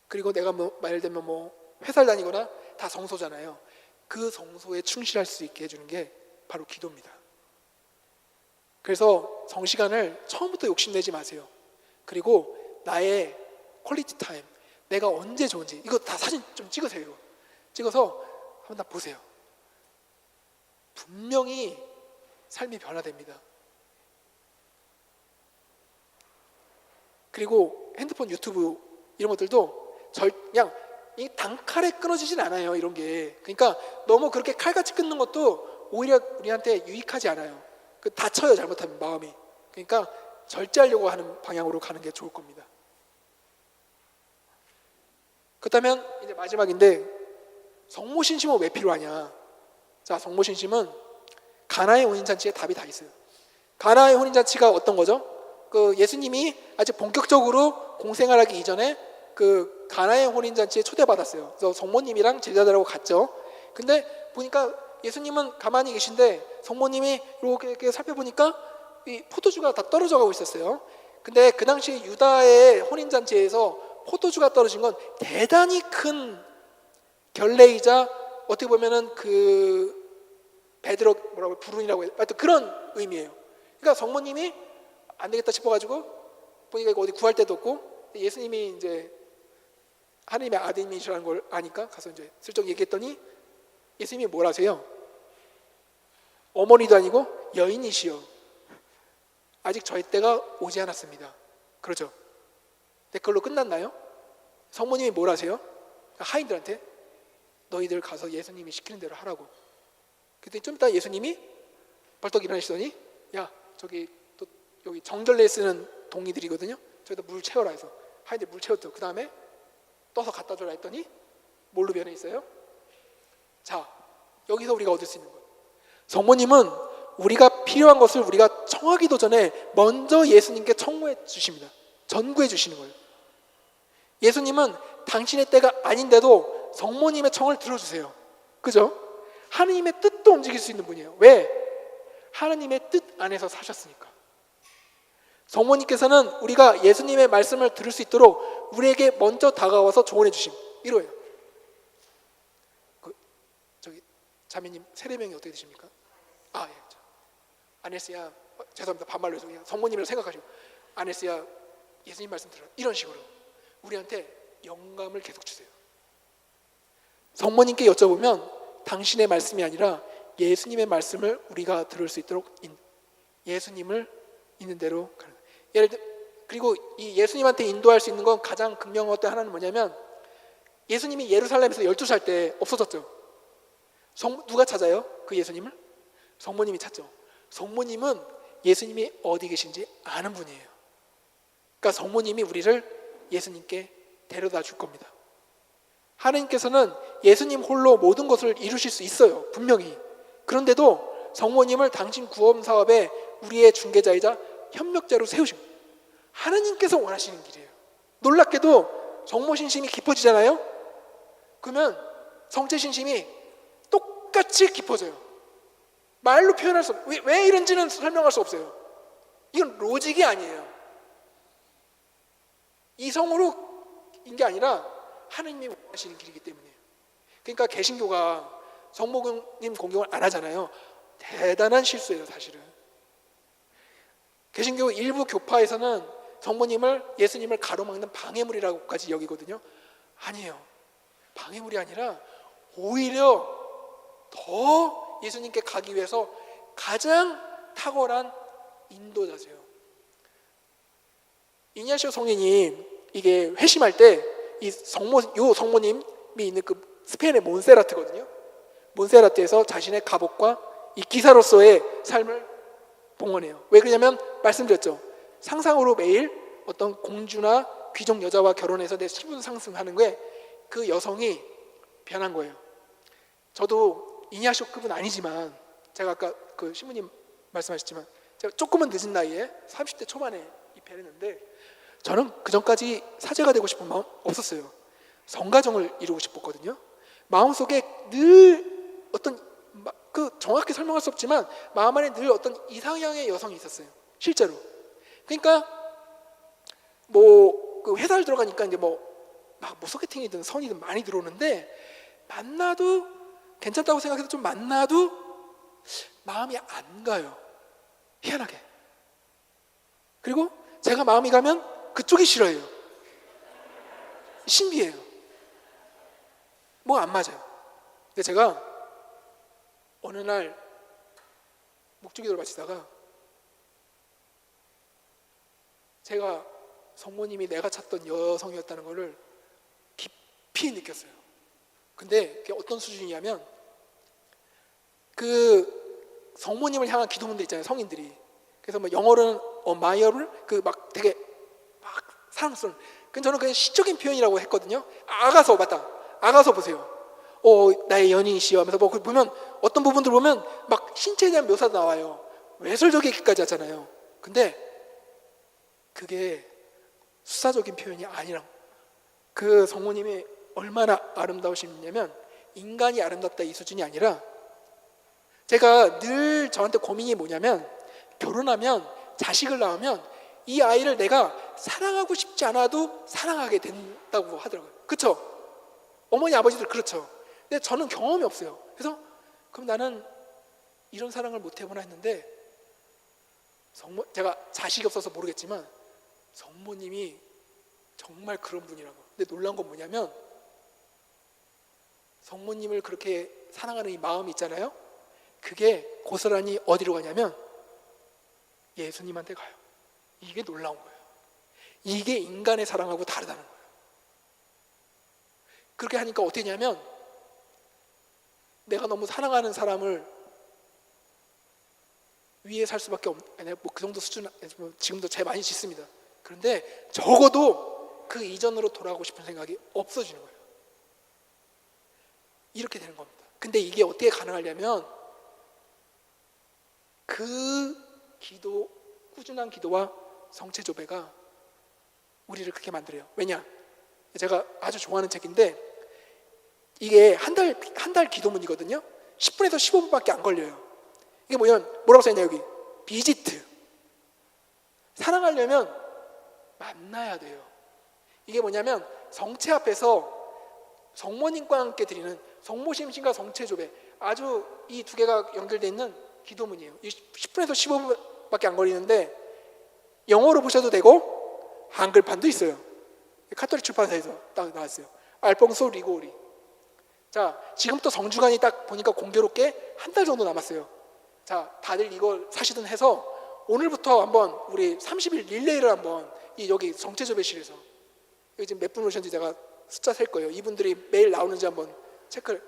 그리고 내가 예를 들면 회사를 다니거나 다 성소잖아요. 그 성소에 충실할 수 있게 해주는 게 바로 기도입니다. 그래서 성시간을 처음부터 욕심내지 마세요. 그리고 나의 퀄리티 타임, 내가 언제 좋은지 이거 다 사진 좀 찍으세요. 이거. 찍어서 한번 다 보세요. 분명히 삶이 변화됩니다. 그리고 핸드폰, 유튜브 이런 것들도 그냥 이 단칼에 끊어지진 않아요. 이런 게. 그러니까 너무 그렇게 칼같이 끊는 것도 오히려 우리한테 유익하지 않아요. 다쳐요, 잘못하면 마음이. 그러니까 절제하려고 하는 방향으로 가는 게 좋을 겁니다. 그렇다면 이제 마지막인데, 성모신심은 왜 필요하냐? 자, 성모신심은 가나의 혼인잔치에 답이 다 있어요. 가나의 혼인잔치가 어떤 거죠? 예수님이 아직 본격적으로 공생활하기 이전에 가나의 혼인잔치에 초대받았어요. 그래서 성모님이랑 제자들하고 갔죠. 근데 보니까 예수님은 가만히 계신데 성모님이 이렇게 살펴보니까 이 포도주가 다 떨어져 가고 있었어요. 근데 그 당시 유다의 혼인잔치에서 포도주가 떨어진 건 대단히 큰 결례이자 어떻게 보면은 베드로 불운이라고 해요. 하여튼 그런 의미예요. 그러니까 성모님이 안 되겠다 싶어가지고 보니까 이거 어디 구할 데도 없고 예수님이 이제 하나님의 아들이시라는 걸 아니까 가서 이제 슬쩍 얘기했더니 예수님이 뭘 하세요? 어머니도 아니고 여인이시여 아직 저희 때가 오지 않았습니다. 그렇죠? 근데 그걸로 끝났나요? 성모님이 뭘 하세요? 하인들한테 너희들 가서 예수님이 시키는 대로 하라고. 그때 좀 이따 예수님이 벌떡 일어나시더니 야 저기 또 여기 정절례에 쓰는 동이들이거든요. 저기다 물 채워라 해서 하인들 물 채웠죠. 그 다음에 떠서 갖다 줘라 했더니 뭘로 변해 있어요? 자, 여기서 우리가 얻을 수 있는 거예요. 성모님은 우리가 필요한 것을 우리가 청하기도 전에 먼저 예수님께 청구해 주십니다. 전구해 주시는 거예요. 예수님은 당신의 때가 아닌데도 성모님의 청을 들어주세요. 그죠? 하나님의 뜻도 움직일 수 있는 분이에요. 왜? 하나님의 뜻 안에서 사셨으니까. 성모님께서는 우리가 예수님의 말씀을 들을 수 있도록 우리에게 먼저 다가와서 조언해 주심. 이거예요. 저기 자매님 세례명이 어떻게 되십니까? 예. 아네스야, 죄송합니다. 반말로 해서 그냥 성모님이라고 생각하시고 아네스야 예수님 말씀 들어라. 이런 식으로 우리한테 영감을 계속 주세요. 성모님께 여쭤보면 당신의 말씀이 아니라 예수님의 말씀을 우리가 들을 수 있도록 예수님을 있는 대로 가는. 예를 들어 그리고 이 예수님한테 인도할 수 있는 건 가장 극명한 것 하나는 뭐냐면 예수님이 예루살렘에서 12살 때 없어졌죠. 누가 찾아요? 그 예수님을? 성모님이 찾죠. 성모님은 예수님이 어디 계신지 아는 분이에요. 그러니까 성모님이 우리를 예수님께 데려다 줄 겁니다. 하나님께서는 예수님 홀로 모든 것을 이루실 수 있어요. 분명히. 그런데도 성모님을 당신 구원 사업에 우리의 중개자이자 협력자로 세우신 하나님께서 원하시는 길이에요. 놀랍게도 성모신심이 깊어지잖아요. 그러면 성체신심이 똑같이 깊어져요. 말로 표현할 수 없어요. 왜 이런지는 설명할 수 없어요. 이건 로직이 아니에요. 이성으로인 게 아니라 하느님이 원하시는 길이기 때문이에요. 그러니까 개신교가 성모님 공경을 안 하잖아요. 대단한 실수예요, 사실은. 개신교 일부 교파에서는 성모님을, 예수님을 가로막는 방해물이라고까지 여기거든요. 아니에요. 방해물이 아니라 오히려 더 예수님께 가기 위해서 가장 탁월한 인도자세요. 이냐시오 성인이 이게 회심할 때 이 성모님이 있는 그 스페인의 몬세라트거든요. 몬세라트에서 자신의 가복과 이 기사로서의 삶을 봉헌해요. 왜 그러냐면 말씀드렸죠. 상상으로 매일 어떤 공주나 귀족 여자와 결혼해서 내 신분 상승하는 게 그 여성이 변한 거예요. 저도 이냐시오급은 아니지만 제가 아까 그 신부님 말씀하셨지만 제가 조금은 늦은 나이에 30대 초반에 입회했는데 저는 그 전까지 사제가 되고 싶은 마음 없었어요. 성가정을 이루고 싶었거든요. 마음속에 늘 어떤 그 정확히 설명할 수 없지만 마음 안에 늘 어떤 이상형의 여성이 있었어요. 실제로. 그러니까 뭐 그 회사를 들어가니까 이제 뭐 소개팅이든 선이든 많이 들어오는데 만나도 괜찮다고 생각해서 좀 만나도 마음이 안 가요. 희한하게. 그리고 제가 마음이 가면 그쪽이 싫어해요. 신비해요. 뭐 안 맞아요. 근데 제가 어느 날 목주기도를 마치다가 제가 성모님이 내가 찾던 여성이었다는 것을 깊이 느꼈어요. 근데 그게 어떤 수준이냐면 그 성모님을 향한 기도문들 있잖아요, 성인들이. 그래서 뭐 영어로는 마이어를 그 막 되게 막 사랑스러운. 근데 저는 그냥 시적인 표현이라고 했거든요. 아가서 맞다. 아가서 보세요. 나의 연인이시여 하면서 뭐 보면 어떤 부분들 보면 막 신체에 대한 묘사도 나와요. 외설적이기까지 하잖아요. 근데 그게 수사적인 표현이 아니라 그 성모님이 얼마나 아름다우시냐면 인간이 아름답다 이 수준이 아니라 제가 늘 저한테 고민이 뭐냐면 결혼하면 자식을 낳으면 이 아이를 내가 사랑하고 싶지 않아도 사랑하게 된다고 하더라고요. 그렇죠? 어머니 아버지들 그렇죠. 근데 저는 경험이 없어요. 그래서 그럼 나는 이런 사랑을 못 해보나 했는데 제가 자식이 없어서 모르겠지만 성모님이 정말 그런 분이라고. 근데 놀라운 건 뭐냐면 성모님을 그렇게 사랑하는 이 마음이 있잖아요. 그게 고스란히 어디로 가냐면 예수님한테 가요. 이게 놀라운 거예요. 이게 인간의 사랑하고 다르다는 거예요. 그렇게 하니까 어떻게 되냐면 내가 너무 사랑하는 사람을 위에 살 수밖에 없는, 뭐 그 정도 수준, 지금도 제 많이 짓습니다. 그런데 적어도 그 이전으로 돌아가고 싶은 생각이 없어지는 거예요. 이렇게 되는 겁니다. 근데 이게 어떻게 가능하냐면 그 기도, 꾸준한 기도와 성체조배가 우리를 그렇게 만들어요. 왜냐? 제가 아주 좋아하는 책인데 이게 한 달 기도문이거든요. 10분에서 15분밖에 안 걸려요. 이게 뭐라고 써있냐 여기 비지트. 사랑하려면 만나야 돼요. 이게 뭐냐면 성체 앞에서 성모님과 함께 드리는 성모심신과 성체조배, 아주 이 두 개가 연결되어 있는 기도문이에요. 10분에서 15분밖에 안 걸리는데 영어로 보셔도 되고 한글판도 있어요. 카톨릭 출판사에서 딱 나왔어요. 알퐁소 리고리. 자, 지금부터 성주간이 딱 보니까 공교롭게 한 달 정도 남았어요. 자, 다들 이걸 사시든 해서 오늘부터 한번 우리 30일 릴레이를 한번 여기 성체조배실에서 여기 지금 몇 분 오셨는지 제가 숫자 셀 거예요. 이분들이 매일 나오는지 한번 체크를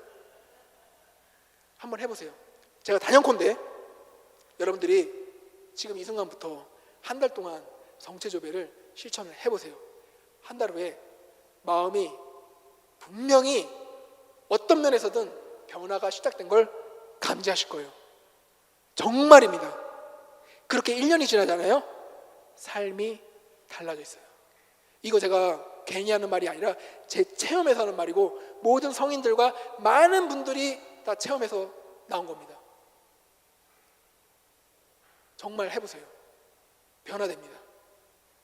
한번 해보세요. 제가 단연컨대 여러분들이 지금 이 순간부터 한 달 동안 성체조배를 실천을 해보세요. 한 달 후에 마음이 분명히 어떤 면에서든 변화가 시작된 걸 감지하실 거예요. 정말입니다. 그렇게 1년이 지나잖아요. 삶이 달라져 있어요. 이거 제가 괜히 하는 말이 아니라 제 체험에서 하는 말이고 모든 성인들과 많은 분들이 다 체험해서 나온 겁니다. 정말 해보세요. 변화됩니다.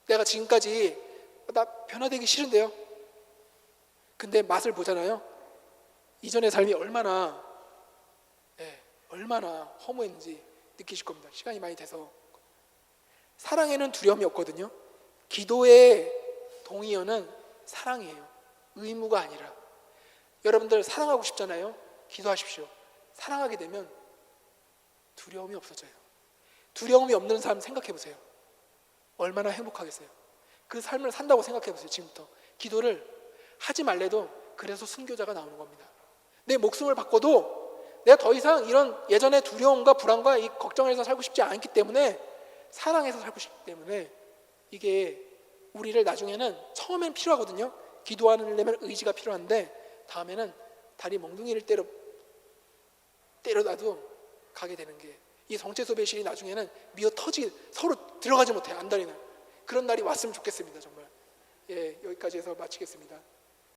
내가 지금까지 나 변화되기 싫은데요. 근데 맛을 보잖아요. 이전의 삶이 얼마나 허무했는지 느끼실 겁니다. 시간이 많이 돼서. 사랑에는 두려움이 없거든요. 기도의 동의어는 사랑이에요. 의무가 아니라. 여러분들 사랑하고 싶잖아요. 기도하십시오. 사랑하게 되면 두려움이 없어져요. 두려움이 없는 삶 생각해 보세요. 얼마나 행복하겠어요. 그 삶을 산다고 생각해 보세요. 지금부터 기도를 하지 말래도 그래서 순교자가 나오는 겁니다. 내 목숨을 바꿔도 내가 더 이상 이런 예전의 두려움과 불안과 이 걱정에서 살고 싶지 않기 때문에, 사랑해서 살고 싶기 때문에, 이게 우리를 나중에는 처음엔 필요하거든요. 기도하려면 의지가 필요한데 다음에는 다리 멍둥이를 때려놔도 가게 되는 게, 이 정체소 배실이 나중에는 미어 터지 서로 들어가지 못해요. 안달이 나요. 그런 날이 왔으면 좋겠습니다. 정말. 여기까지 해서 마치겠습니다.